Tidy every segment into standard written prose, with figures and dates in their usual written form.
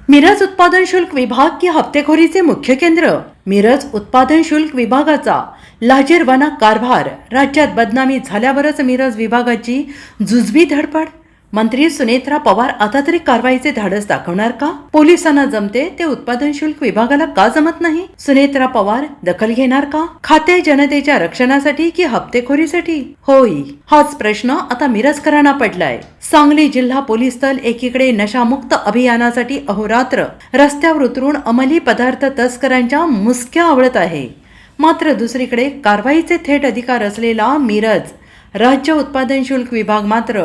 मिरज उत्पादन शुल्क विभाग की हप्तेखोरीचे मुख्य केंद्र. मिरज उत्पादन शुल्क विभागाचा लाजिरवाना कारभार. राज्यात बदनामी झाल्यावरच मिरज विभागाची जुजबी धडपड. मंत्री सुनेत्रा पवार आता तरी कारवाईचे धाडस दाखवणार का? पोलिसांना जमते ते उत्पादन शुल्क विभागाला का जमत नाही? सुनेत्रा पवार दखल घेणार का? खाते जनतेच्या रक्षणासाठी की हप्तेखोरीसाठी? होय, हाच प्रश्न आता मिरजकरांना पडलाय. सांगली जिल्हा पोलीस दल एकीकडे नशामुक्त अभियानासाठी अहोरात्र रस्त्यावर उतरून अंमली पदार्थ तस्करांच्या मुसक्या आवळत आहे. मात्र दुसरीकडे कारवाईचे थेट अधिकार असलेला मिरज राज्य उत्पादन शुल्क विभाग मात्र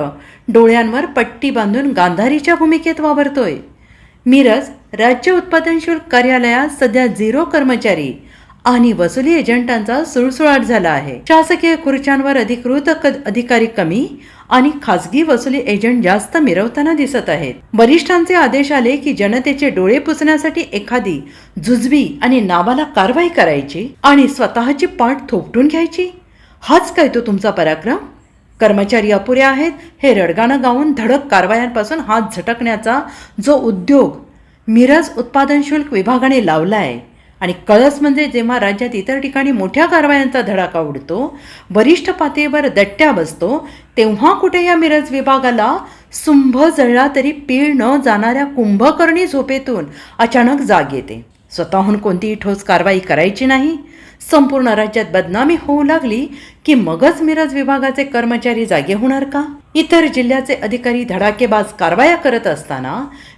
डोळ्यांवर पट्टी बांधून गांधारीच्या भूमिकेत वावरतोय. मिरज राज्य उत्पादन शुल्क कार्यालयात सध्या 0 कर्मचारी आणि वसुली एजंटांचा सुळसुळाट झाला आहे. शासकीय खुर्च्यांवर अधिकृत अधिकारी कमी आणि खासगी वसुली एजंट जास्त मिरवताना दिसत आहेत. वरिष्ठांचे आदेश आले की जनतेचे डोळे पुसण्यासाठी एखादी जुजबी आणि नावाला कारवाई करायची आणि स्वतःची पाठ थोपटून घ्यायची. हाच काय तो तुमचा पराक्रम? कर्मचारी अपुरे आहेत हे रडगाणं गाऊन धडक कारवायांपासून हात झटकण्याचा जो उद्योग मिरज उत्पादन शुल्क विभागाने लावलाय आणि कळस म्हणजे जेव्हा राज्यात इतर ठिकाणी मोठ्या कारवायांचा धडाका उडतो, वरिष्ठ पातळीवर दट्ट्या बसतो, तेव्हा कुठे या मिरज विभागाला सुंभ जळला तरी पीळ न जाणाऱ्या कुंभकर्णी झोपेतून अचानक जाग येते. स्वतःहून कोणतीही ठोस कारवाई करायची नाही. संपूर्ण राज्यात बदनामी होऊ लागली की मगच मिरज विभागाचे कर्मचारी जागे होणार का? इतर जिल्ह्याचे अधिकारी धडाकेबाज कारवाया करत असताना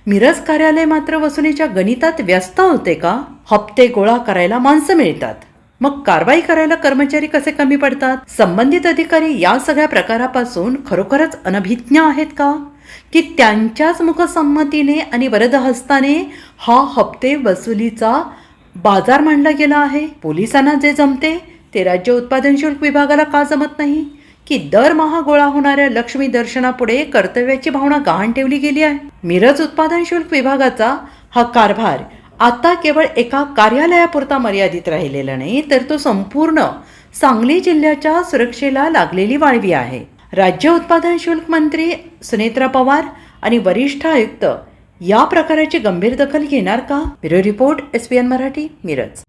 मिरज कार्यालय मात्र वसुलीच्या गणितात व्यस्त होते का? हप्ते गोळा करायला माणसं मिळतात, मग कारवाई करायला कर्मचारी कसे कमी पडतात? संबंधित अधिकारी या सगळ्या प्रकारापासून खरोखरच अनभिज्ञ आहेत का, की त्यांच्याच मुखसंमतीने आणि वरदहस्ताने हा हप्ते वसुलीचा बाजार मांडला गेला आहे? पोलिसांना जे जमते ते राज्य उत्पादन शुल्क विभागाला का जमत नाही? की दरमहा गोळा होणाऱ्या लक्ष्मी दर्शनापुढे कर्तव्याची भावना गहाण ठेवली गेली आहे? मिरज उत्पादन शुल्क विभागाचा हा कारभार आता केवळ एका कार्यालयापुरता मर्यादित राहिलेला नाही, तर तो संपूर्ण सांगली जिल्ह्याच्या सुरक्षेला लागलेली वाळवी आहे. राज्य उत्पादन शुल्क मंत्री सुनेत्रा पवार आणि वरिष्ठ आयुक्त या प्रकाराची गंभीर दखल घेणार का? Bureau report, SPN Marathi, Miraj.